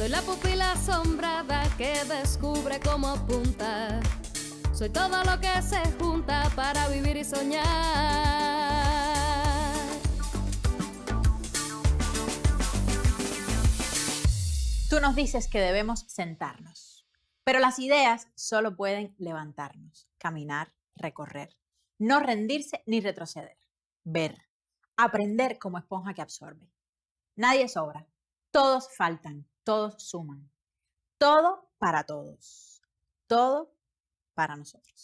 Soy la pupila asombrada que descubre cómo apunta. Soy todo lo que se junta para vivir y soñar. Tú nos dices que debemos sentarnos, pero las ideas solo pueden levantarnos, caminar, recorrer, no rendirse ni retroceder, ver, aprender como esponja que absorbe. Nadie sobra, todos faltan, todos suman, todo para todos, todo para nosotros.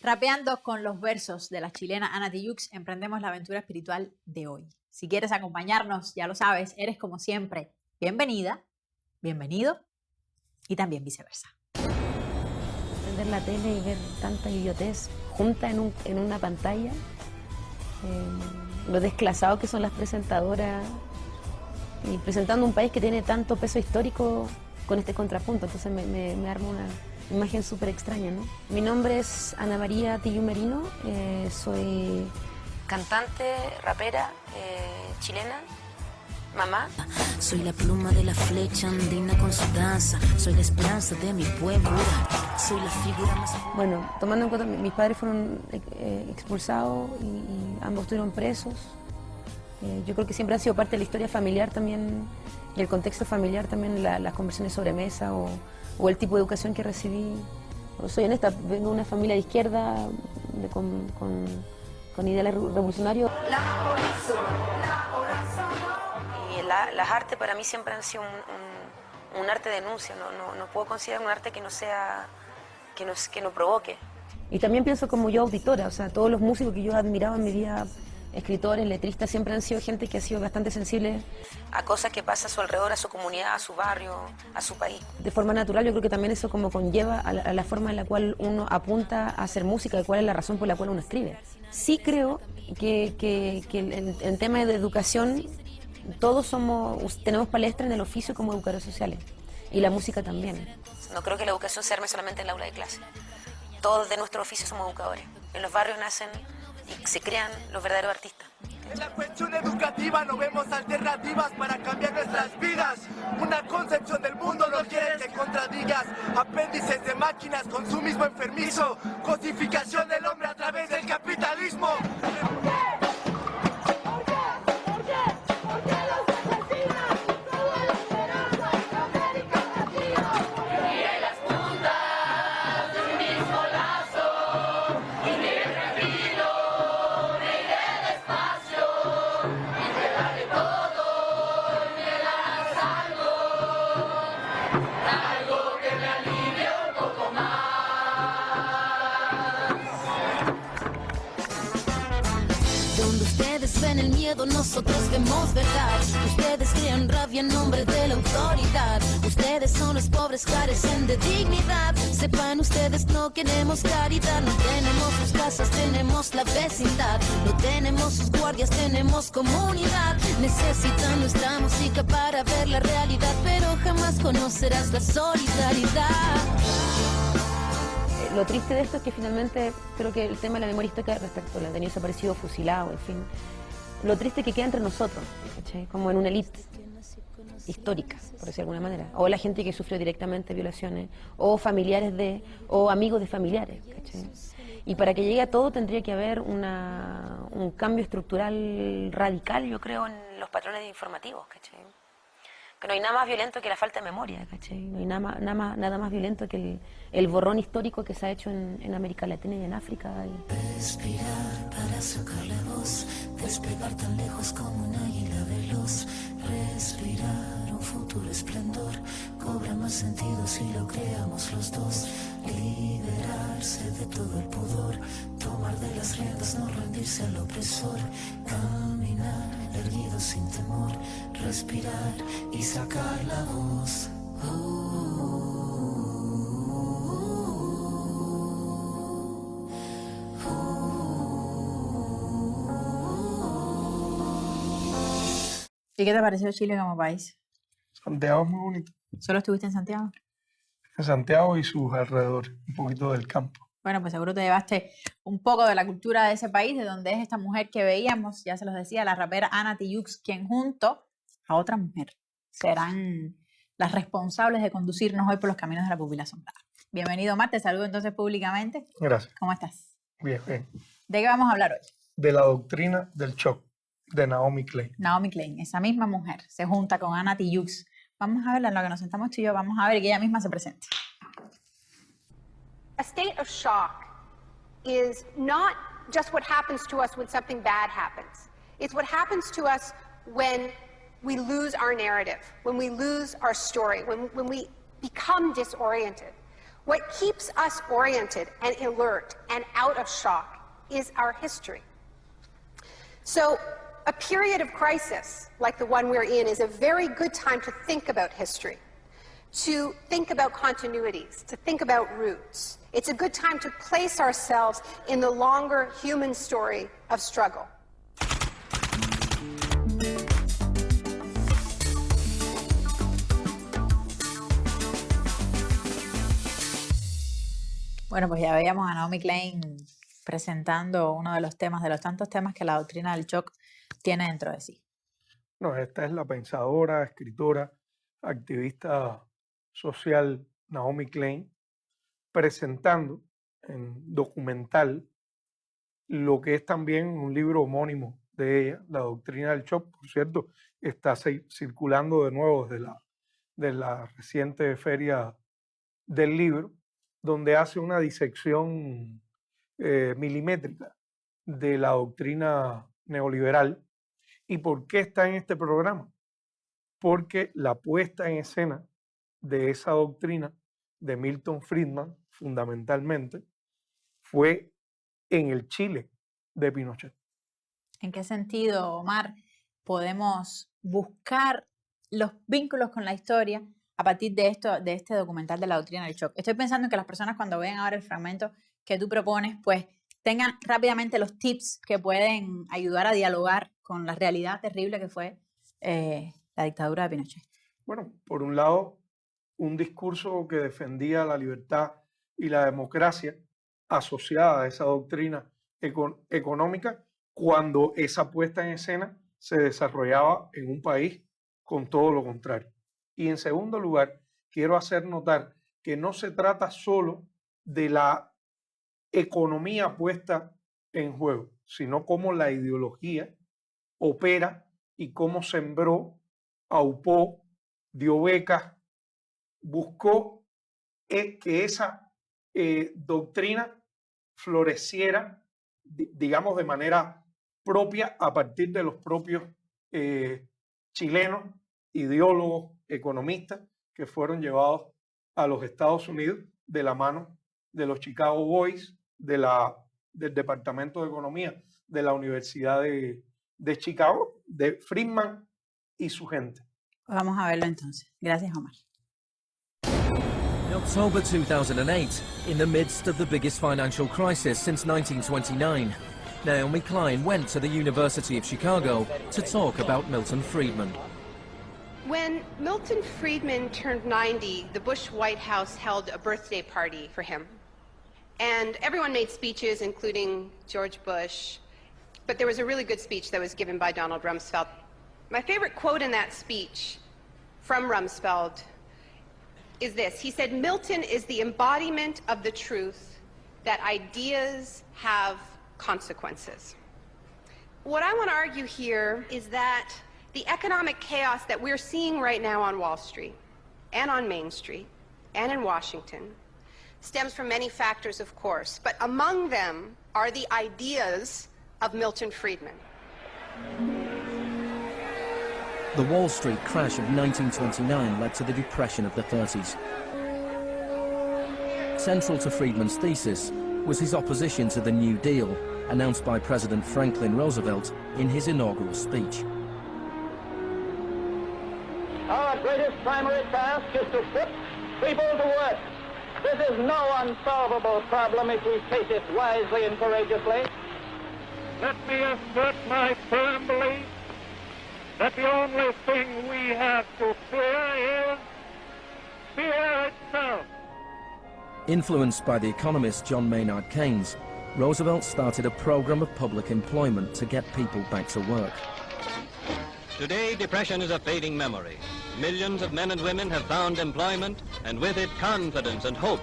Rapeando con los versos de la chilena Ana Tijoux, emprendemos la aventura espiritual de hoy. Si quieres acompañarnos, ya lo sabes, eres como siempre bienvenida, bienvenido y también viceversa. Prender la tele y ver tanta idiotez junta en una pantalla, lo desclasado que son las presentadoras y presentando un país que tiene tanto peso histórico con este contrapunto, entonces me arma una imagen súper extraña, ¿no? Mi nombre es Ana María Tijoux Merino, soy cantante, rapera, chilena, mamá. Soy la pluma de la flecha andina con su danza, soy la esperanza de mi pueblo, soy la figura más... Bueno, tomando en cuenta que mis padres fueron expulsados y ambos estuvieron presos, yo creo que siempre ha sido parte de la historia familiar también y el contexto familiar también, las conversaciones sobre mesa o el tipo de educación que recibí. Soy honesta, vengo de una familia de izquierda con ideales revolucionarios. Y las artes para mí siempre han sido un arte de denuncia, no puedo considerar un arte que no provoque. Y también pienso como yo auditora, o sea, todos los músicos que yo admiraba en mi vida, escritores, letristas, siempre han sido gente que ha sido bastante sensible a cosas que pasan a su alrededor, a su comunidad, a su barrio, a su país. De forma natural yo creo que también eso como conlleva a la forma en la cual uno apunta a hacer música y cuál es la razón por la cual uno escribe. Sí creo que en tema de educación todos tenemos palestra en el oficio como educadores sociales y la música también. No creo que la educación se arme solamente en el aula de clase. Todos de nuestro oficio somos educadores. En los barrios nacen y se crean los verdaderos artistas. En la cuestión educativa no vemos alternativas para cambiar nuestras vidas. Una concepción del mundo no quiere que contradigas. Apéndices de máquinas, consumismo enfermizo, cosificación del hombre a través del capitalismo. Ven el miedo, nosotros vemos verdad. Ustedes crean rabia en nombre de la autoridad. Ustedes son los pobres, carecen de dignidad. Sepan ustedes, no queremos caridad. No tenemos sus casas, tenemos la vecindad. No tenemos sus guardias, tenemos comunidad. Necesitan nuestra música para ver la realidad, pero jamás conocerás la solidaridad. Lo triste de esto es que finalmente creo que el tema de la memoria histórica respecto al tenido desaparecido, fusilado, en fin, lo triste es que queda entre nosotros, ¿cachai? Como en una élite histórica, por decir de alguna manera, o la gente que sufrió directamente violaciones, o familiares o amigos de familiares, ¿cachai? Y para que llegue a todo tendría que haber un cambio estructural radical, yo creo, en los patrones informativos, ¿cachai? Que no hay nada más violento que la falta de memoria, ¿cachai? No hay nada más violento que el borrón histórico que se ha hecho en América Latina y en África. Respirar para sacar la voz, despegar tan lejos como un águila veloz. Respirar un futuro esplendor, cobra más sentido si lo creamos los dos. Liberarse de todo el pudor, tomar de las riendas, no rendirse al opresor. Caminar erguido sin temor, respirar y sacar la voz. ¿Y qué te pareció Chile como país? Santiago es muy bonito. ¿Solo estuviste en Santiago? En Santiago y sus alrededores, un poquito del campo. Bueno, pues seguro te llevaste un poco de la cultura de ese país, de donde es esta mujer que veíamos, ya se los decía, la rapera Ana Tijoux, quien junto a otra mujer serán las responsables de conducirnos hoy por los caminos de la pupila asombrada. Bienvenido, Omar, te saludo entonces públicamente. Gracias. ¿Cómo estás? Bien, bien. ¿De qué vamos a hablar hoy? De la doctrina del shock, de Naomi Klein. Naomi Klein, esa misma mujer, se junta con Ana Tijoux. Vamos a verla en lo que nos sentamos tú y yo, vamos a ver que ella misma se presente. A state of shock is not just what happens to us when something bad happens. It's what happens to us when we lose our narrative, when we lose our story, when we become disoriented. What keeps us oriented and alert and out of shock is our history. So a period of crisis like the one we're in is a very good time to think about history, to think about continuities, to think about roots. It's a good time to place ourselves in the longer human story of struggle. Bueno, pues ya veíamos a Naomi Klein presentando uno de los temas, de los tantos temas que la doctrina del shock tiene dentro de sí. No, esta es la pensadora, escritora, activista social Naomi Klein, presentando en documental lo que es también un libro homónimo de ella, La doctrina del shock. Por cierto, está circulando de nuevo de la reciente feria del libro, donde hace una disección milimétrica de la doctrina neoliberal. ¿Y por qué está en este programa? Porque la puesta en escena de esa doctrina de Milton Friedman, fundamentalmente, fue en el Chile de Pinochet. ¿En qué sentido, Omar, podemos buscar los vínculos con la historia a partir de este documental de la doctrina del shock? Estoy pensando en que las personas, cuando vean ahora el fragmento que tú propones, pues tengan rápidamente los tips que pueden ayudar a dialogar con la realidad terrible que fue la dictadura de Pinochet. Bueno, por un lado, un discurso que defendía la libertad y la democracia asociada a esa doctrina económica, cuando esa puesta en escena se desarrollaba en un país con todo lo contrario. Y en segundo lugar, quiero hacer notar que no se trata solo de la economía puesta en juego, sino cómo la ideología opera y cómo sembró, aupó, dio becas, buscó que esa doctrina floreciera, digamos, de manera propia a partir de los propios chilenos, ideólogos, economistas que fueron llevados a los Estados Unidos de la mano de los Chicago Boys, del Departamento de Economía de la Universidad de Chicago, de Friedman y su gente. Vamos a verlo entonces. Gracias, Omar. In October 2008, in the midst of the biggest financial crisis since 1929, Naomi Klein went to the University of Chicago to talk about Milton Friedman. When Milton Friedman turned 90, the Bush White House held a birthday party for him. And everyone made speeches, including George Bush. But there was a really good speech that was given by Donald Rumsfeld. My favorite quote in that speech from Rumsfeld is this. He said, "Milton is the embodiment of the truth that ideas have consequences." What I want to argue here is that the economic chaos that we're seeing right now on Wall Street and on Main Street and in Washington stems from many factors, of course, but among them are the ideas of Milton Friedman. The Wall Street crash of 1929 led to the Depression of the 30s. Central to Friedman's thesis was his opposition to the New Deal, announced by President Franklin Roosevelt in his inaugural speech. Our greatest primary task is to put people to work. This is no unsolvable problem if we face it wisely and courageously. Let me assert my firm belief that the only thing we have to fear is fear itself. Influenced by the economist John Maynard Keynes, Roosevelt started a program of public employment to get people back to work. Today, depression is a fading memory. Millions of men and women have found employment, and with it, confidence and hope.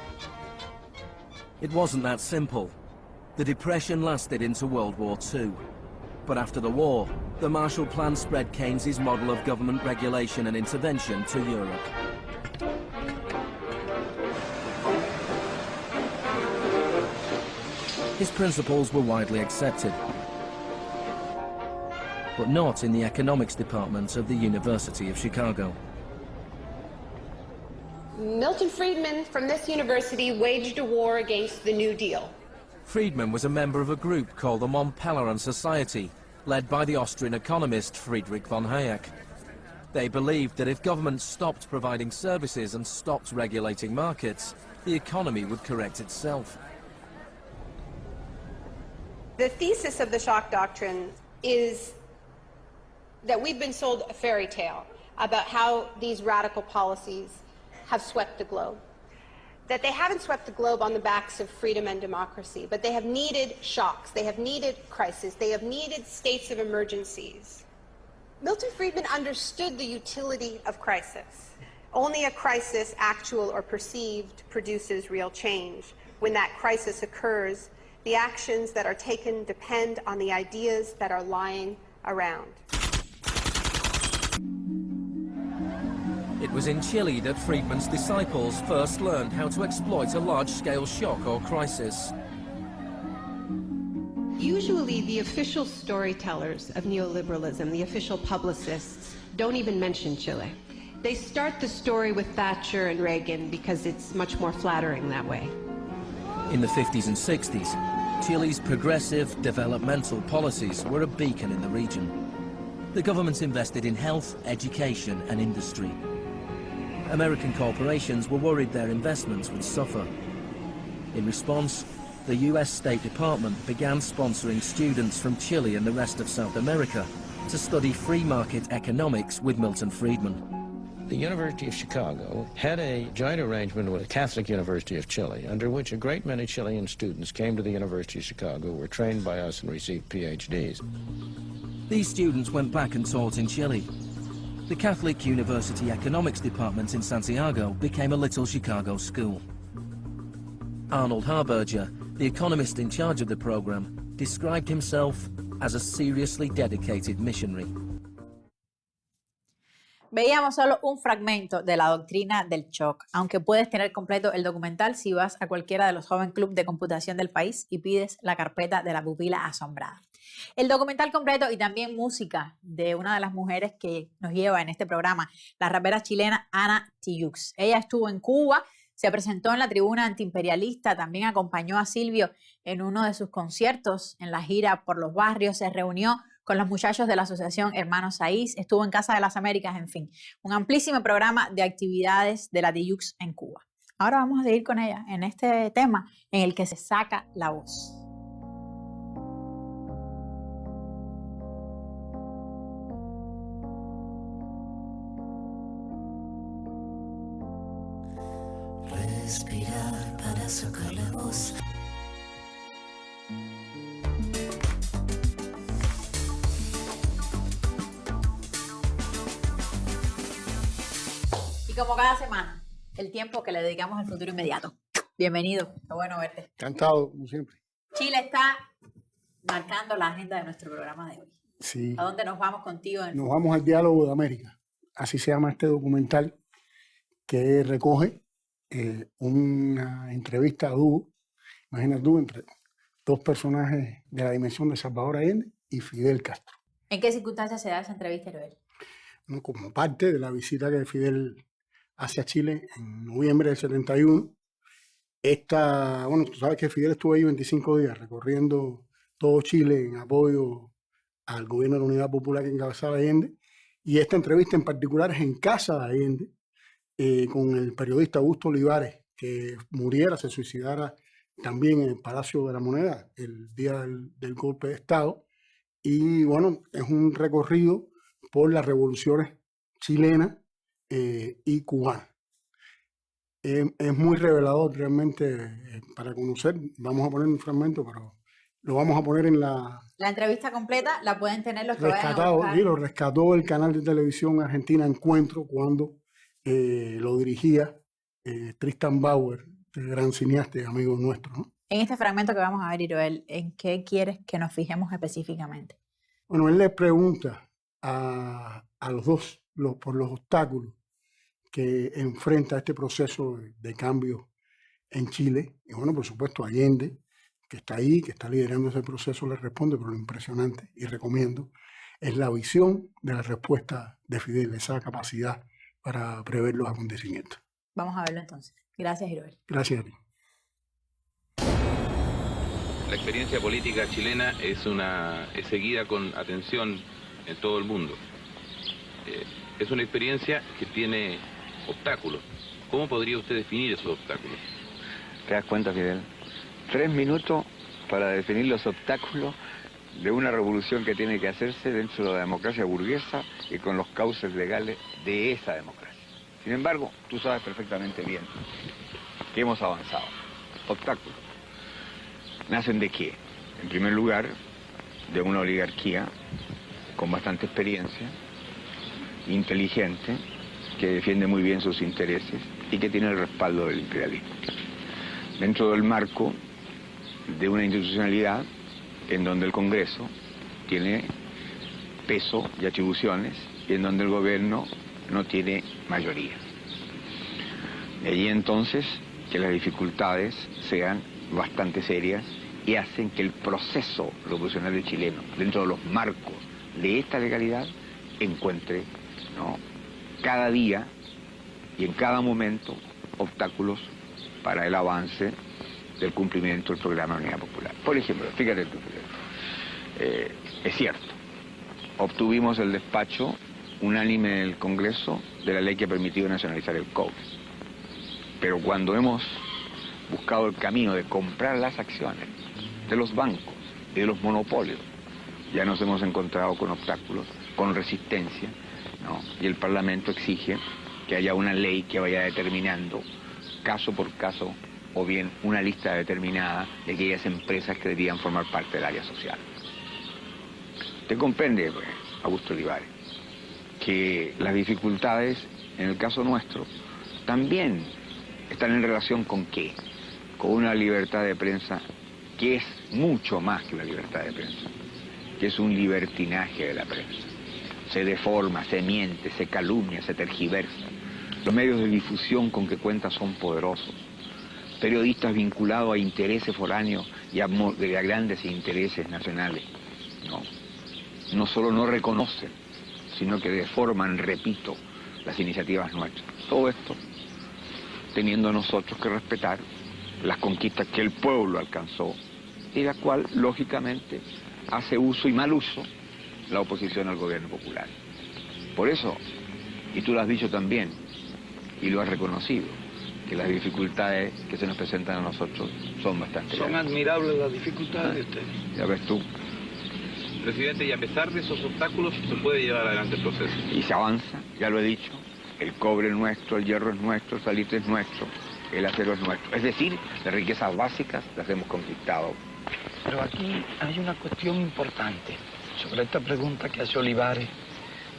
It wasn't that simple. The Depression lasted into World War II. But after the war, the Marshall Plan spread Keynes's model of government regulation and intervention to Europe. His principles were widely accepted, but not in the economics department of the University of Chicago. Milton Friedman from this university waged a war against the New Deal. Friedman was a member of a group called the Mont Pelerin Society, led by the Austrian economist Friedrich von Hayek. They believed that if governments stopped providing services and stopped regulating markets, the economy would correct itself. The thesis of the shock doctrine is that we've been sold a fairy tale about how these radical policies have swept the globe. That they haven't swept the globe on the backs of freedom and democracy, but they have needed shocks, they have needed crises, they have needed states of emergencies. Milton Friedman understood the utility of crisis. Only a crisis, actual or perceived, produces real change. When that crisis occurs, the actions that are taken depend on the ideas that are lying around. It was in Chile that Friedman's disciples first learned how to exploit a large-scale shock or crisis. Usually the official storytellers of neoliberalism, the official publicists, don't even mention Chile. They start the story with Thatcher and Reagan because it's much more flattering that way. In the 50s and 60s, Chile's progressive developmental policies were a beacon in the region. The government invested in health, education and industry. American corporations were worried their investments would suffer. In response, the US State Department began sponsoring students from Chile and the rest of South America to study free market economics with Milton Friedman. The University of Chicago had a joint arrangement with the Catholic University of Chile, under which a great many Chilean students came to the University of Chicago, were trained by us and received PhDs. These students went back and taught in Chile. The Catholic University Economics Department in Santiago became a little Chicago school. Arnold Harberger, the economist in charge of the program, described himself as a seriously dedicated missionary. Veíamos solo un fragmento de la doctrina del shock, aunque puedes tener completo el documental si vas a cualquiera de los Joven Club de Computación del país y pides la carpeta de la pupila asombrada. El documental completo y también música de una de las mujeres que nos lleva en este programa, la rapera chilena Ana Tijoux. Ella estuvo en Cuba, se presentó en la tribuna antiimperialista, también acompañó a Silvio en uno de sus conciertos en la gira por los barrios, se reunió con los muchachos de la Asociación Hermanos Saiz, estuvo en Casa de las Américas, en fin, un amplísimo programa de actividades de la Tijoux en Cuba. Ahora vamos a seguir con ella en este tema en el que se saca la voz. Respirar para sacar la voz. Y como cada semana, el tiempo que le dedicamos al futuro inmediato. Bienvenido, qué bueno verte. Encantado, como siempre. Chile está marcando la agenda de nuestro programa de hoy. Sí. ¿A dónde nos vamos contigo? Nos vamos al Diálogo de América. Así se llama este documental que recoge una entrevista a dúo, imagínate tú, entre dos personajes de la dimensión de Salvador Allende y Fidel Castro. ¿En qué circunstancias se da esa entrevista, Joel? ¿No? Como parte de la visita que Fidel hace a Chile en noviembre del 71. Bueno, tú sabes que Fidel estuvo ahí 25 días recorriendo todo Chile en apoyo al gobierno de la Unidad Popular que encabezaba Allende, y esta entrevista en particular es en casa de Allende, con el periodista Augusto Olivares, que muriera, se suicidara también en el Palacio de la Moneda el día del golpe de Estado. Y bueno, es un recorrido por las revoluciones chilena y cubana. es muy revelador realmente para conocer. Vamos a poner un fragmento, pero lo vamos a poner en la... La entrevista completa la pueden tener los que vayan a Rescatado, buscar. sí, lo rescató el canal de televisión Argentina Encuentro cuando lo dirigía Tristan Bauer, el gran cineasta y amigo nuestro, ¿no? En este fragmento que vamos a ver, Iroel, ¿en qué quieres que nos fijemos específicamente? Bueno, él le pregunta a los dos por los obstáculos que enfrenta este proceso de cambio en Chile. Y bueno, por supuesto, Allende, que está ahí, que está liderando ese proceso, le responde, pero lo impresionante, y recomiendo, es la visión de la respuesta de Fidel, esa capacidad para prever los acontecimientos. Vamos a verlo entonces. Gracias, Iroel. Gracias a ti. La experiencia política chilena es seguida con atención en todo el mundo. Es una experiencia que tiene obstáculos. ¿Cómo podría usted definir esos obstáculos? ¿Te das cuenta, Fidel? 3 minutos para definir los obstáculos de una revolución que tiene que hacerse dentro de la democracia burguesa y con los cauces legales de esa democracia. Sin embargo, tú sabes perfectamente bien que hemos avanzado. Obstáculos. ¿Nacen de qué? En primer lugar, de una oligarquía con bastante experiencia, inteligente, que defiende muy bien sus intereses y que tiene el respaldo del imperialismo. Dentro del marco de una institucionalidad en donde el Congreso tiene peso y atribuciones y en donde el gobierno no tiene mayoría. De allí entonces que las dificultades sean bastante serias y hacen que el proceso revolucionario chileno, dentro de los marcos de esta legalidad, encuentre, ¿no?, cada día y en cada momento obstáculos para el avance del cumplimiento del programa de Unidad Popular. Por ejemplo, fíjate tú, es cierto, obtuvimos el despacho unánime del Congreso de la ley que ha permitido nacionalizar el cobre. Pero cuando hemos buscado el camino de comprar las acciones de los bancos y de los monopolios, ya nos hemos encontrado con obstáculos, con resistencia, ¿no? Y el Parlamento exige que haya una ley que vaya determinando caso por caso o bien una lista determinada de aquellas empresas que debían formar parte del área social. Usted comprende, pues, Augusto Olivares, que las dificultades en el caso nuestro también están en relación con ¿qué? Con una libertad de prensa que es mucho más que una libertad de prensa, que es un libertinaje de la prensa. Se deforma, se miente, se calumnia, se tergiversa. Los medios de difusión con que cuenta son poderosos. Periodistas vinculados a intereses foráneos y a grandes intereses nacionales. No solo no reconocen, sino que deforman, repito, las iniciativas nuestras. Todo esto teniendo nosotros que respetar las conquistas que el pueblo alcanzó y la cual, lógicamente, hace uso y mal uso la oposición al gobierno popular. Por eso, y tú lo has dicho también, y lo has reconocido, que las dificultades que se nos presentan a nosotros son bastante Son grandes. admirables las dificultades de usted. Ya ves tú. Presidente, y a pesar de esos obstáculos, se puede llevar adelante el proceso. Y se avanza, ya lo he dicho, el cobre es nuestro, el hierro es nuestro, el salitre es nuestro, el acero es nuestro. Es decir, las riquezas básicas las hemos conquistado. Pero aquí hay una cuestión importante sobre esta pregunta que hace Olivares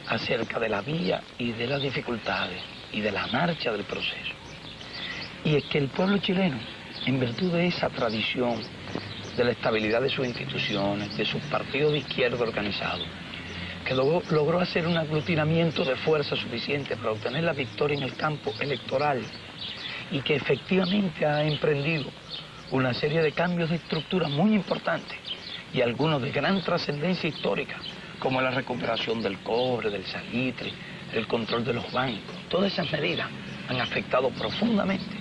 acerca de la vía y de las dificultades y de la marcha del proceso. Y es que el pueblo chileno, en virtud de esa tradición, de la estabilidad de sus instituciones, de sus partidos de izquierda organizados, que logró hacer un aglutinamiento de fuerza suficiente para obtener la victoria en el campo electoral y que efectivamente ha emprendido una serie de cambios de estructura muy importantes y algunos de gran trascendencia histórica, como la recuperación del cobre, del salitre, el control de los bancos. Todas esas medidas han afectado profundamente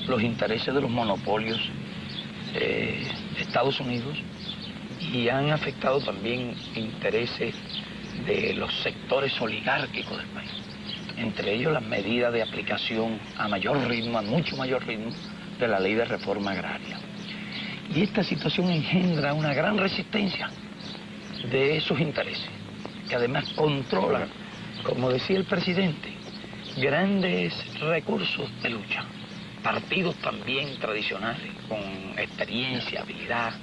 los intereses de los monopolios de Estados Unidos y han afectado también intereses de los sectores oligárquicos del país. Entre ellos las medidas de aplicación a mayor ritmo, a mucho mayor ritmo, de la ley de reforma agraria. Y esta situación engendra una gran resistencia de esos intereses, que además controlan, como decía el presidente, grandes recursos de lucha. partidos también tradicionales, con experiencia, habilidad,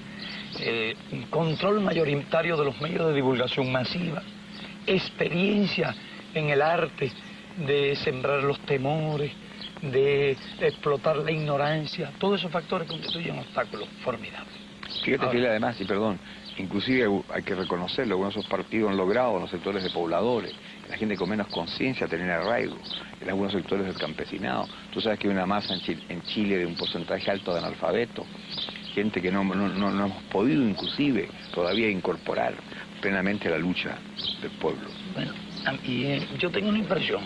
control mayoritario de los medios de divulgación masiva, experiencia en el arte de sembrar los temores, de explotar la ignorancia. Todos esos factores constituyen obstáculos formidables. Fíjate, Fidel, además, y perdón, inclusive hay que reconocerlo, algunos de esos partidos han logrado en los sectores de pobladores, la gente con menos conciencia tener arraigo, en algunos sectores del campesinado. Tú sabes que hay una masa en Chile de un porcentaje alto de analfabetos, gente que no hemos podido inclusive todavía incorporar plenamente a la lucha del pueblo. Bueno, yo tengo una impresión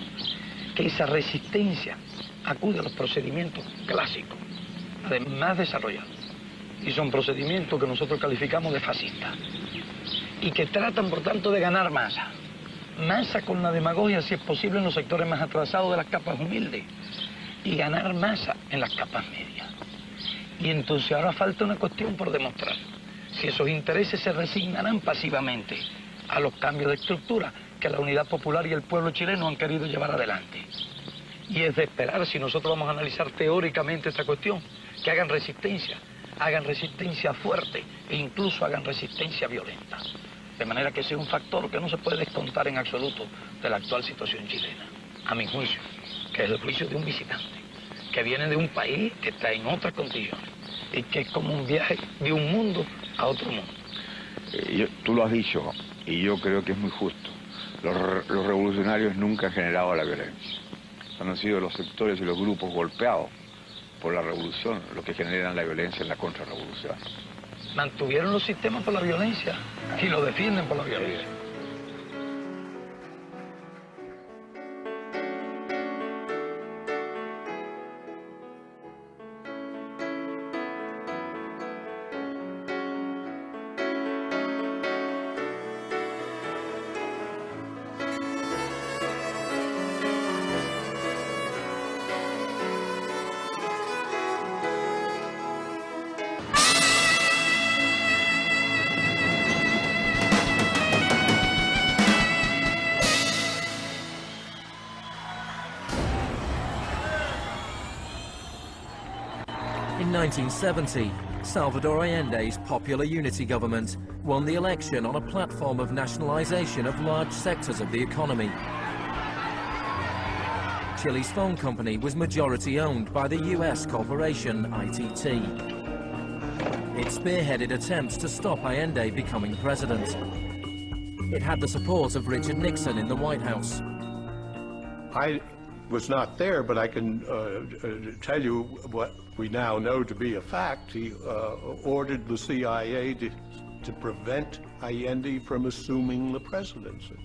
que esa resistencia acude a los procedimientos clásicos, más desarrollados, y son procedimientos que nosotros calificamos de fascistas, y que tratan, por tanto, de ganar masa con la demagogia, si es posible, en los sectores más atrasados de las capas humildes, y ganar masa en las capas medias. Y entonces ahora falta una cuestión por demostrar, si esos intereses se resignarán pasivamente a los cambios de estructura que la Unidad Popular y el pueblo chileno han querido llevar adelante. Y es de esperar, si nosotros vamos a analizar teóricamente esta cuestión, que hagan resistencia fuerte e incluso hagan resistencia violenta. De manera que sea un factor que no se puede descontar en absoluto de la actual situación chilena, a mi juicio, que es el juicio de un visitante, que viene de un país que está en otras condiciones y que es como un viaje de un mundo a otro mundo. Tú lo has dicho, y yo creo que es muy justo. Los revolucionarios nunca han generado la violencia. Han sido los sectores y los grupos golpeados por la revolución los que generan la violencia en la contrarrevolución. Mantuvieron los sistemas por la violencia y lo defienden por la violencia. In 1970, Salvador Allende's Popular Unity government won the election on a platform of nationalization of large sectors of the economy. Chile's phone company was majority owned by the US corporation ITT. It spearheaded attempts to stop Allende becoming president. It had the support of Richard Nixon in the White House. I was not there, but I can tell you what we now know to be a fact. He ordered the CIA to prevent Allende from assuming the presidency.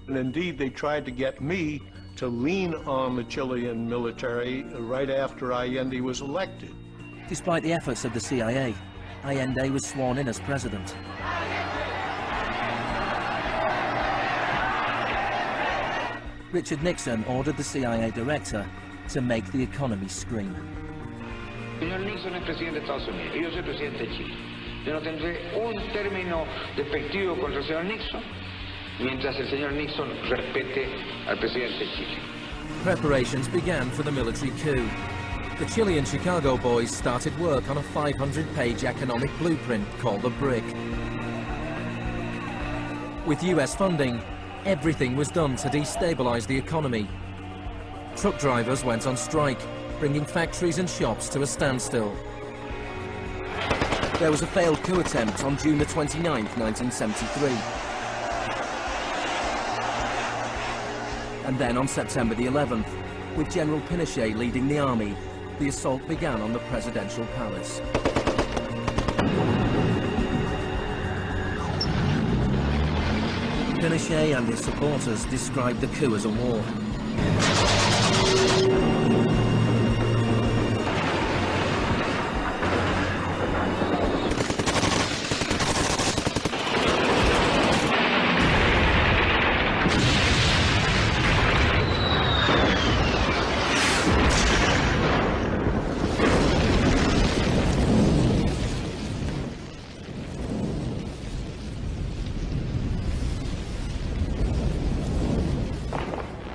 And indeed, they tried to get me to lean on the Chilean military right after Allende was elected. Despite the efforts of the CIA, Allende was sworn in as president. Richard Nixon ordered the CIA director to make the economy scream. Señor Nixon es presidente de Estados Unidos y yo soy presidente de Chile. Yo no tendré un término despectivo contra el señor Nixon mientras el señor Nixon respete al presidente de Chile. Preparations began for the military coup. The Chilean Chicago boys started work on a 500-page economic blueprint called the BRIC. With US funding, everything was done to destabilize the economy. Truck drivers went on strike, bringing factories and shops to a standstill. There was a failed coup attempt on June the 29th, 1973. And then on September the 11th, with General Pinochet leading the army, the assault began on the presidential palace. Pinochet and his supporters described the coup as a war.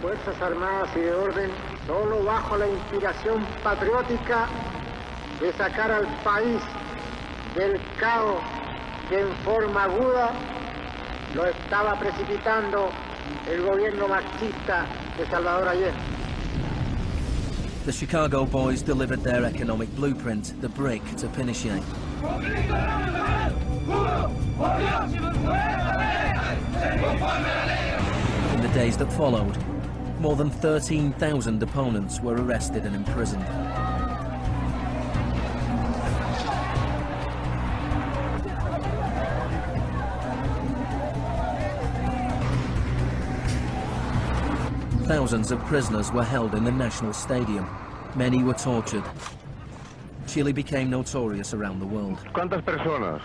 Fuerzas Armadas y de Orden solo bajo la inspiración patriótica de sacar al país del caos que en forma aguda lo estaba precipitando el gobierno marxista de Salvador Allende. The Chicago boys delivered their economic blueprint, the brick to Pinochet. In the days that followed, more than 13,000 opponents were arrested and imprisoned. Thousands of prisoners were held in the National Stadium. Many were tortured. Chile became notorious around the world. ¿Cuántas personas?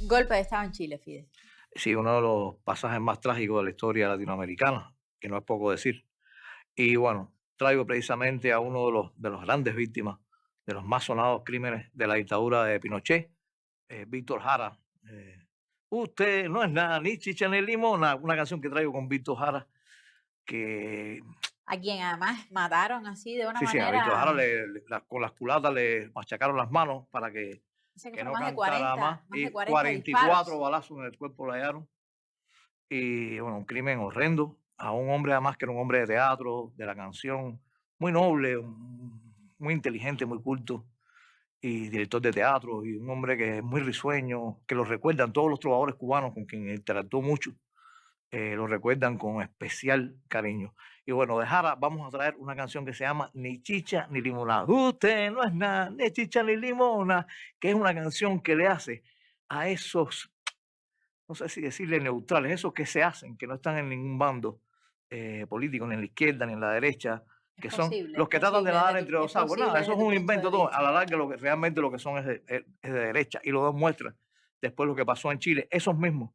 Golpe de Estado en Chile, Fidel. Sí, uno de los pasajes más trágicos de la historia latinoamericana, que no es poco decir. Y bueno, traigo precisamente a uno de los grandes víctimas de los más sonados crímenes de la dictadura de Pinochet, Víctor Jara. Usted no es nada, ni chicha ni limona, una canción que traigo con Víctor Jara, que... A quien además mataron así de una sí, manera... Sí, a Víctor Jara con las culatas le machacaron las manos para que no más cantara más. De 40 44 disparos. balazos en el cuerpo le hallaron. Y bueno, un crimen horrendo a un hombre además que era un hombre de teatro, de la canción, muy noble, muy inteligente, muy culto, y director de teatro, y un hombre que es muy risueño, que lo recuerdan todos los trovadores cubanos con quien interactuó mucho, lo recuerdan con especial cariño. Y bueno, de Jara vamos a traer una canción que se llama Ni chicha ni limona. Usted no es nada, ni chicha ni limona, que es una canción que le hace a esos, no sé si decirle neutrales, esos que se hacen, que no están en ningún bando político, ni en la izquierda, ni en la derecha, que son los que tratan de nadar entre dos aguas. Nada, eso es un invento todo. A la larga, realmente lo que son es de derecha, y lo demuestra después lo que pasó en Chile. Esos mismos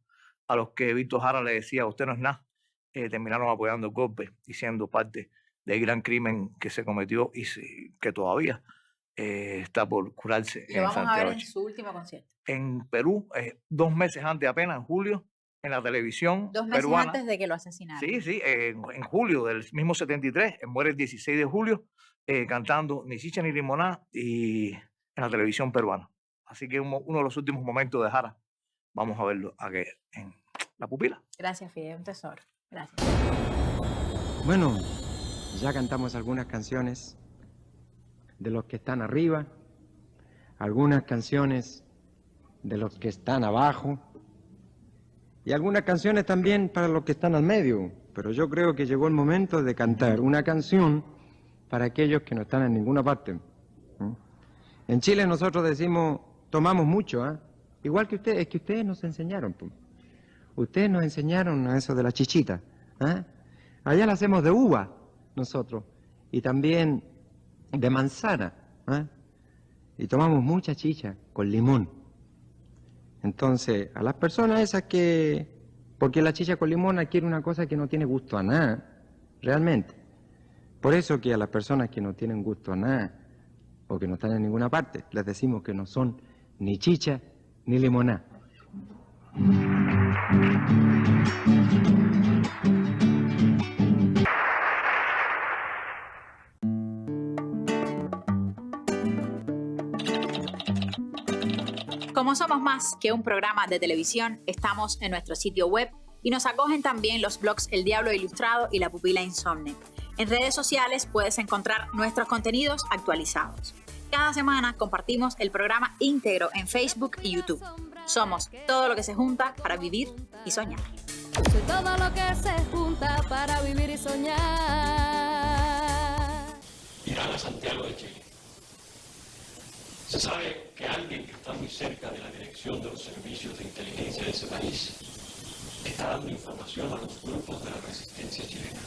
a los que Víctor Jara le decía, usted no es nada, terminaron apoyando el golpe y siendo parte del gran crimen que se cometió y que todavía está por curarse Lo vamos a ver en su último concierto. En Perú, 2 meses antes apenas, en julio, en la televisión 2 meses peruana. antes de que lo asesinaran. Sí, en julio del mismo 73, muere el 16 de julio, cantando Ni chicha ni limoná y en la televisión peruana. Así que uno de los últimos momentos de Jara, vamos a verlo aquí en La Pupila. Gracias, Fidel, un tesoro. Gracias. Bueno, ya cantamos algunas canciones de los que están arriba, algunas canciones de los que están abajo y algunas canciones también para los que están al medio. Pero yo creo que llegó el momento de cantar una canción para aquellos que no están en ninguna parte. En Chile nosotros decimos, tomamos mucho, ¿eh? Igual que ustedes, es que ustedes nos enseñaron. Ustedes nos enseñaron eso de la chichita. ¿Eh? Allá la hacemos de uva, nosotros, y también de manzana. ¿Eh? Y tomamos mucha chicha con limón. Entonces, a las personas esas que... Porque la chicha con limón adquiere una cosa que no tiene gusto a nada, realmente. Por eso que a las personas que no tienen gusto a nada, o que no están en ninguna parte, les decimos que no son ni chicha ni limoná. Como somos más que un programa de televisión, estamos en nuestro sitio web y nos acogen también los blogs El Diablo Ilustrado y La Pupila Insomne. En redes sociales puedes encontrar nuestros contenidos actualizados. Cada semana compartimos el programa íntegro en Facebook y YouTube. Somos todo lo que se junta para vivir y soñar. Soy todo lo que se junta para vivir y soñar. Mirar a Santiago de Chile. Se sabe que alguien que está muy cerca de la dirección de los servicios de inteligencia de ese país está dando información a los grupos de la resistencia chilena.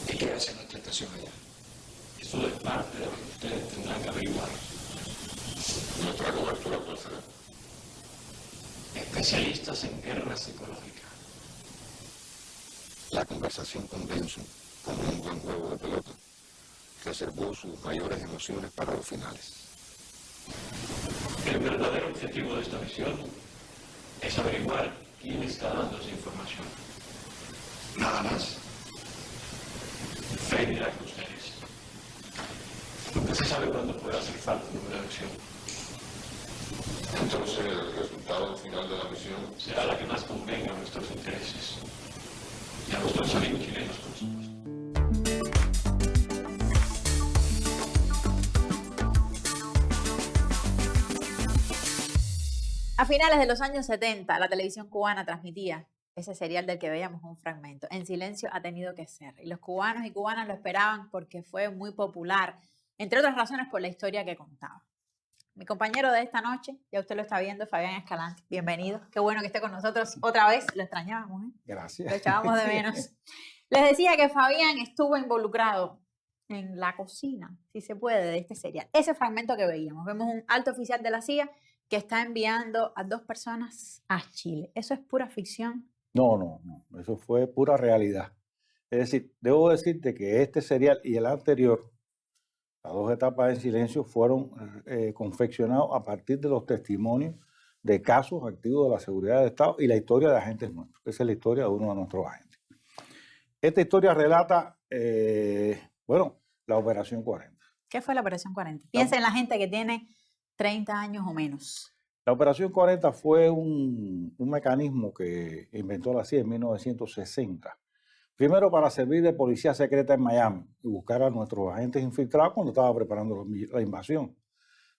¿Y qué hace nuestra estación allá? Eso es parte de lo que ustedes tendrán que averiguar. Nuestra cobertura cuál será. Especialistas en guerra psicológica. la conversación con Benson, como un buen juego de pelota, reservó sus mayores emociones para los finales. El verdadero objetivo de esta misión es averiguar quién está dando esa información. Nada más. Fe dirá con ustedes. Nunca se sabe cuándo pueda hacer falta un número de acción. Entonces, el resultado final de la misión será la que más convenga a nuestros intereses y a nuestros amigos chilenos, por supuesto. A finales de los años 70, la televisión cubana transmitía ese serial del que veíamos un fragmento. En silencio ha tenido que ser. Y los cubanos y cubanas lo esperaban porque fue muy popular, entre otras razones por la historia que contaba. Mi compañero de esta noche, ya usted lo está viendo, Fabián Escalante. Bienvenido. Qué bueno que esté con nosotros otra vez. Lo extrañábamos, ¿eh? Gracias. Lo echábamos de menos. Les decía que Fabián estuvo involucrado en la cocina, si se puede, de este serial. Ese fragmento que veíamos. Vemos un alto oficial de la CIA que está enviando a 2 personas a Chile. ¿Eso es pura ficción? No. Eso fue pura realidad. Es decir, debo decirte que este serial y el anterior, las 2 etapas en silencio, fueron confeccionados a partir de los testimonios de casos activos de la seguridad del Estado y la historia de agentes nuestros. Esa es la historia de uno de nuestros agentes. Esta historia relata, la Operación 40. ¿Qué fue la Operación 40? Piensa en la gente que tiene 30 años o menos. La Operación 40 fue un mecanismo que inventó la CIA en 1960. Primero para servir de policía secreta en Miami y buscar a nuestros agentes infiltrados cuando estaba preparando la invasión.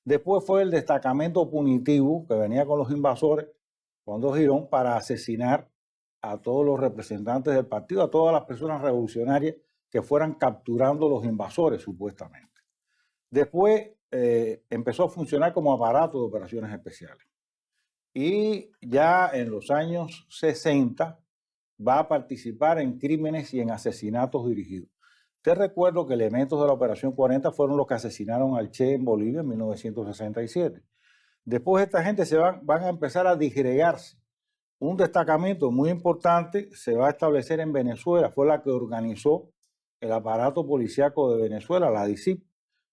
Después fue el destacamento punitivo que venía con los invasores, cuando Girón, para asesinar a todos los representantes del partido, a todas las personas revolucionarias que fueran capturando los invasores, supuestamente. Después empezó a funcionar como aparato de operaciones especiales. Y ya en los años 60 va a participar en crímenes y en asesinatos dirigidos. Te recuerdo que elementos de la Operación 40 fueron los que asesinaron al Che en Bolivia en 1967. Después esta gente van a empezar a disgregarse. Un destacamento muy importante se va a establecer en Venezuela, fue la que organizó el aparato policíaco de Venezuela, la DICIP,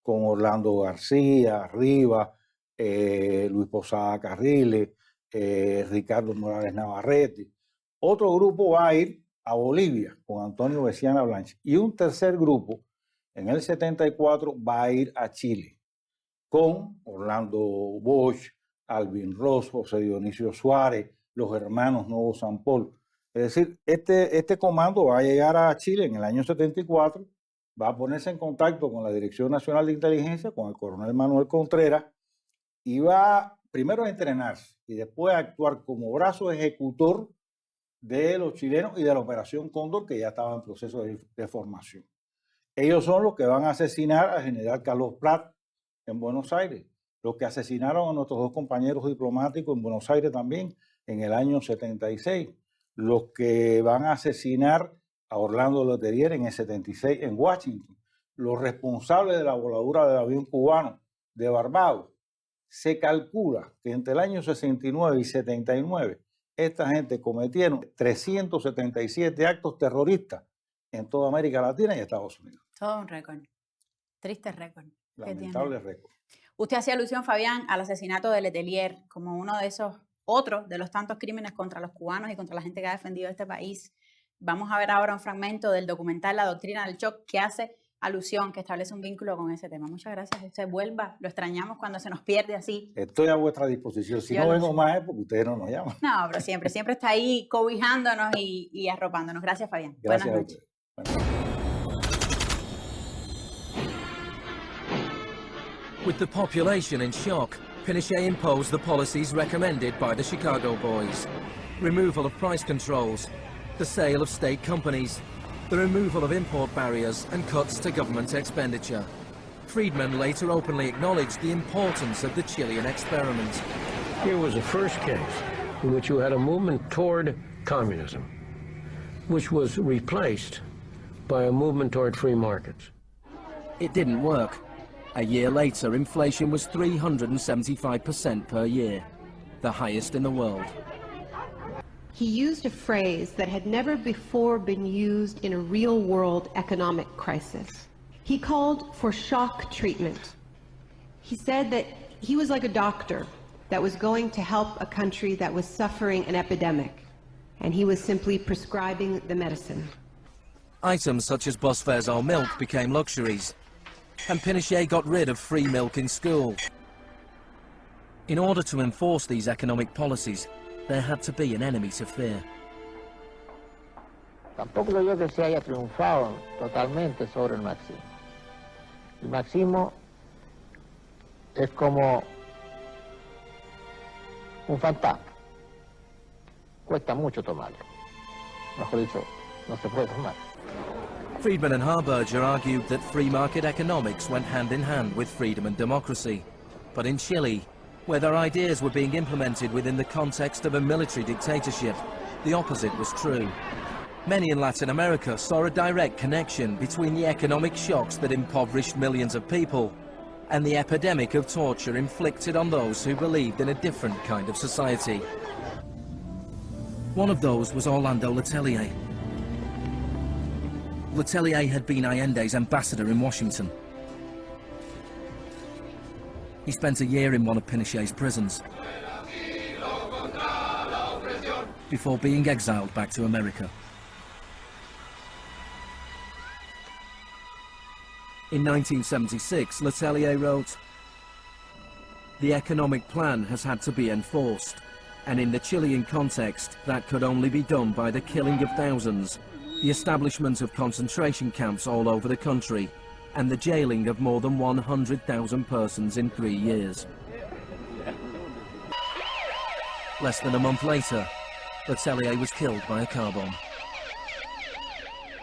con Orlando García, Rivas, Luis Posada Carriles, Ricardo Morales Navarrete. Otro grupo va a ir a Bolivia con Antonio Veciana Blanche. Y un tercer grupo, en el 74, va a ir a Chile con Orlando Bosch, Alvin Ross, José Dionisio Suárez, los hermanos Novo San Paul. Es decir, este comando va a llegar a Chile en el año 74, va a ponerse en contacto con la Dirección Nacional de Inteligencia, con el coronel Manuel Contreras, y va primero a entrenarse y después a actuar como brazo ejecutor de los chilenos y de la Operación Cóndor, que ya estaba en proceso de formación. Ellos son los que van a asesinar al general Carlos Prat en Buenos Aires, los que asesinaron a nuestros 2 compañeros diplomáticos en Buenos Aires también en el año 76, los que van a asesinar a Orlando Letelier en el 76 en Washington, los responsables de la voladura del avión cubano de Barbados. Se calcula que entre el año 69 y 79 esta gente cometieron 377 actos terroristas en toda América Latina y Estados Unidos. Todo un récord. Triste récord. Lamentable récord. Usted hacía alusión, Fabián, al asesinato de Letelier como uno de esos otros de los tantos crímenes contra los cubanos y contra la gente que ha defendido este país. Vamos a ver ahora un fragmento del documental La Doctrina del Shock que hace alusión, que establece un vínculo con ese tema. Muchas gracias. Usted vuelva. Lo extrañamos cuando se nos pierde así. Estoy a vuestra disposición. Si no vengo más es porque ustedes no nos llaman. No, pero siempre está ahí cobijándonos y arropándonos. Gracias, Fabián. Gracias. Buenas noches. With the population in shock, Pinochet imposed the policies recommended by the Chicago Boys. Removal of price controls, the sale of state companies, the removal of import barriers and cuts to government expenditure. Friedman later openly acknowledged the importance of the Chilean experiment. Here was the first case in which you had a movement toward communism, which was replaced by a movement toward free markets. It didn't work. A year later, inflation was 375% per year, the highest in the world. he used a phrase that had never before been used in a real-world economic crisis. He called for shock treatment. He said that he was like a doctor that was going to help a country that was suffering an epidemic, and he was simply prescribing the medicine. Items such as bus fares or milk became luxuries, and Pinochet got rid of free milk in school. In order to enforce these economic policies, there had to be an enemy to fear. Tampoco creo yo que se haya triunfado totalmente sobre el marxismo. El marxismo es como un fantasma. Cuesta mucho tomarlo. Mejor dicho, no se puede tomar. Friedman and Harberger argued that free market economics went hand in hand with freedom and democracy. But in Chile, where their ideas were being implemented within the context of a military dictatorship, the opposite was true. Many in Latin America saw a direct connection between the economic shocks that impoverished millions of people and the epidemic of torture inflicted on those who believed in a different kind of society. One of those was Orlando Letelier. Letelier had been Allende's ambassador in Washington. He spent a year in one of Pinochet's prisons before being exiled back to America. In 1976, Letelier wrote, "The economic plan has had to be enforced, and in the Chilean context, that could only be done by the killing of thousands, the establishment of concentration camps all over the country, and the jailing of more than 100,000 persons in 3 years." Less than a month later, Letelier was killed by a car bomb.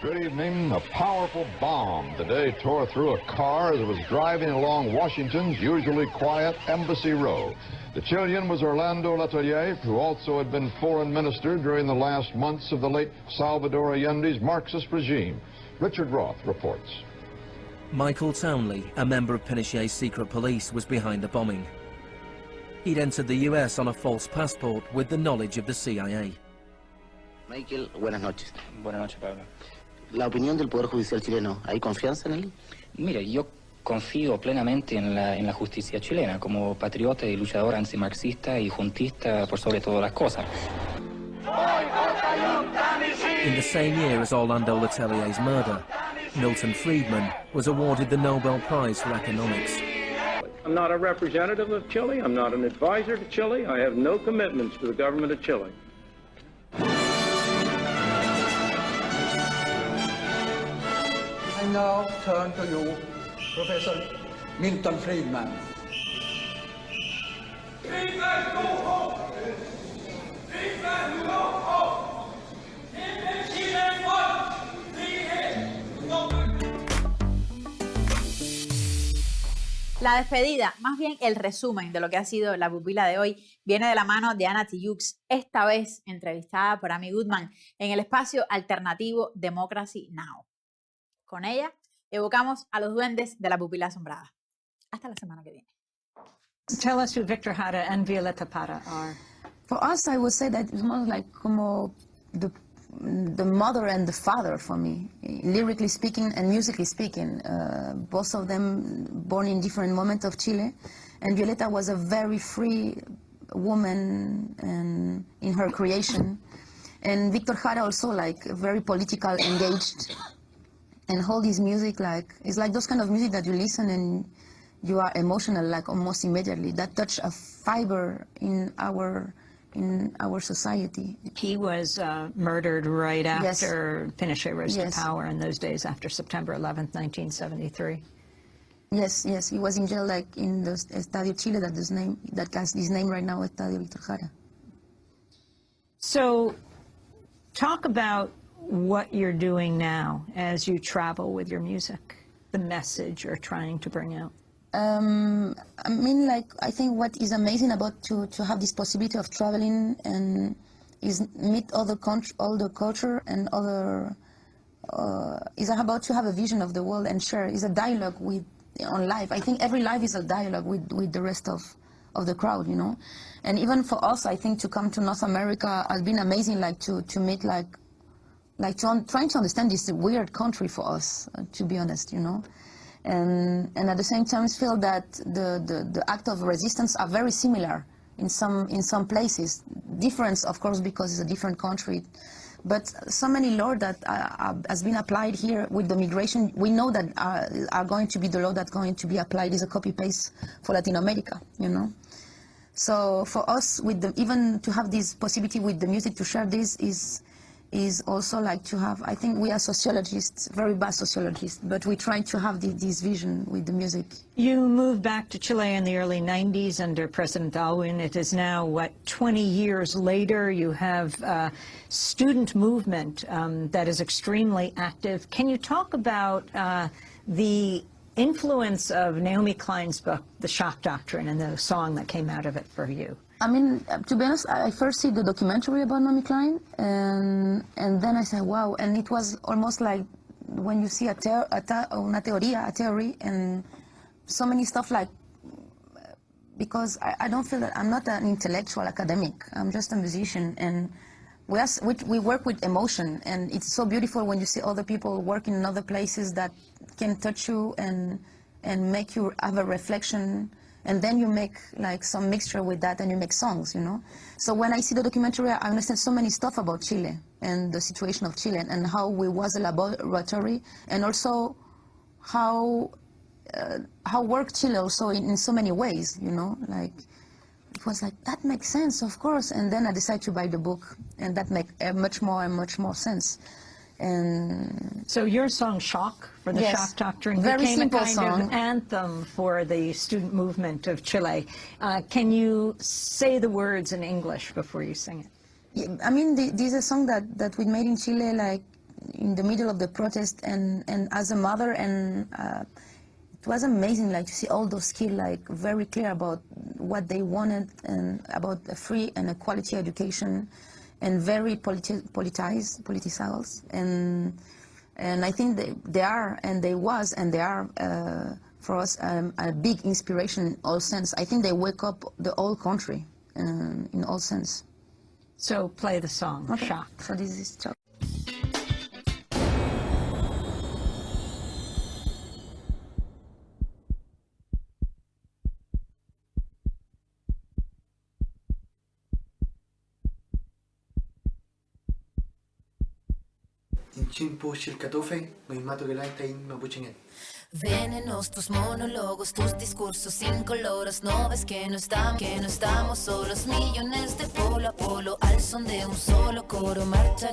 Good evening. A powerful bomb today tore through a car as it was driving along Washington's usually quiet Embassy Row. The Chilean was Orlando Letelier, who also had been foreign minister during the last months of the late Salvador Allende's Marxist regime. Richard Roth reports. Michael Townley, a member of Pinochet's secret police, was behind the bombing. He'd entered the US on a false passport with the knowledge of the CIA. Michael, buenas noches. Buenas noches, Pablo. La opinión del Poder Judicial chileno, ¿hay confianza en él? Mire, yo confío plenamente en la justicia chilena, como patriota y luchador antimarxista y juntista por sobre todas las cosas. In the same year as Orlando Letelier's murder, Milton Friedman was awarded the Nobel Prize for Economics. I'm not a representative of Chile. I'm not an advisor to Chile. I have no commitments to the government of Chile. I now turn to you, Professor Milton Friedman. La despedida, más bien el resumen de lo que ha sido la pupila de hoy, viene de la mano de Ana Tijoux, esta vez entrevistada por Amy Goodman en el espacio alternativo Democracy Now! Con ella evocamos a los duendes de la pupila asombrada. Hasta la semana que viene. Tell us who Victor Jara and Violeta Parra are. For us, I would say that it's more like como the mother and the father for me, lyrically speaking and musically speaking. Both of them born in different moments of Chile, and Violeta was a very free woman and in her creation, and Victor Jara also like very political, engaged, and hold his music like it's like those kind of music that you listen and you are emotional like almost immediately. That touch a fiber in our society. He was murdered right after Pinochet rose to power in those days after September 11th, 1973. Yes, he was in jail like in the Estadio Chile that has his name right now, Estadio Victor Jara. So talk about what you're doing now as you travel with your music, the message you're trying to bring out. I mean, like, I think what is amazing about to have this possibility of traveling and is meet other culture and other, is about to have a vision of the world and share, is a dialogue on life. I think every life is a dialogue with the rest of of the crowd, you know. And even for us, I think to come to North America has been amazing, like to meet trying to understand this weird country for us, to be honest, you know. And at the same time feel that the act of resistance are very similar in some places. Difference, of course, because it's a different country. But so many laws that has been applied here with the migration, we know that are going to be the law that's going to be applied is a copy-paste for Latin America, you know. So for us, even to have this possibility with the music to share this is also like to have, I think we are sociologists, very bad sociologists, but we try to have this vision with the music. You moved back to Chile in the early 90s under President Aylwin. It is now, 20 years later, you have a student movement that is extremely active. Can you talk about the influence of Naomi Klein's book, The Shock Doctrine, and the song that came out of it for you? I mean, to be honest, I first see the documentary about Naomi Klein, and then I said, wow, and it was almost like when you see a theory, and so many stuff like, because I don't feel that I'm not an intellectual academic, I'm just a musician, and we work with emotion, and it's so beautiful when you see other people working in other places that can touch you and make you have a reflection. And then you make like some mixture with that and you make songs, you know. So when I see the documentary, I understand so many stuff about Chile and the situation of Chile and how we was a laboratory, and also how worked Chile also in so many ways, you know. Like it was like, that makes sense, of course. And then I decided to buy the book, and that makes much more sense. And so your song "Shock" for the yes, Shock Doctrine very became simple a kind song. of anthem for the student movement of Chile. Can you say the words in English before you sing it? Yeah, I mean, this is a song that we made in Chile, like in the middle of the protest, and as a mother, and it was amazing, like to see all those kids like very clear about what they wanted and about a free and a quality education. And very politicized, and I think they are, and they was, and they are for us a big inspiration in all sense. I think they wake up the whole country in all sense. So play the song, okay. Shock. So this is Shock. Venenos tus monólogos, tus discursos incoloros. No ves que no estamos solos. Millones de polo a polo al son de un solo coro. Marcharé